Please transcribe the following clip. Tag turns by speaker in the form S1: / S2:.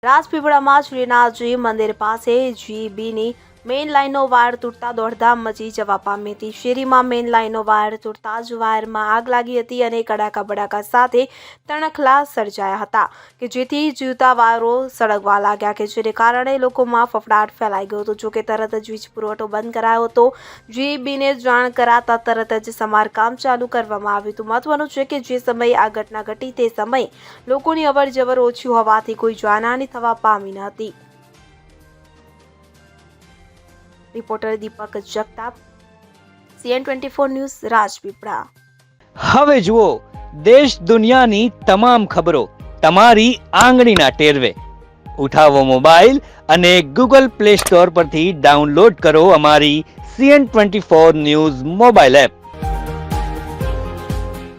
S1: રાજપીપળામાં શ્રીનાથજી મંદિર પાસે જીબીની મેઇન લાઇનનો વાયર તૂટતા દોડધામ મચી જવા પામી હતી. શેરીમાં મેઇન લાઇનનો વાયર તૂટતા જ વાયરમાં આગ લાગી હતી અને કડાકા બડાકા સાથે તણખલા સર્જાયા હતા કે જેથી જીવતા વાયરો સળગવા લાગ્યા કે જેને કારણે લોકોમાં ફફડાટ ફેલાઈ ગયો હતો. જોકે તરત જ વીજ પુરવઠો બંધ કરાયો હતો. જીબીને જાણ કરાતા તરત જ સમારકામ ચાલુ કરવામાં આવ્યું હતું. મહત્વનું છે કે જે સમયે આ ઘટના ઘટી તે સમયે લોકોની અવરજવર ઓછી હોવાથી કોઈ જાનહાનિ થવા પામી ન હતી. રિપોર્ટર દીપક જગતાપ, CN24 ન્યૂઝ, રાજપીપળા.
S2: હવે જુઓ દેશ દુનિયાની તમામ ખબરો તમારી આંગળીના ટેરવે. ઉઠાવો મોબાઈલ અને Google Play Store પરથી ડાઉનલોડ કરો અમારી CN24 ન્યૂઝ મોબાઈલ એપ.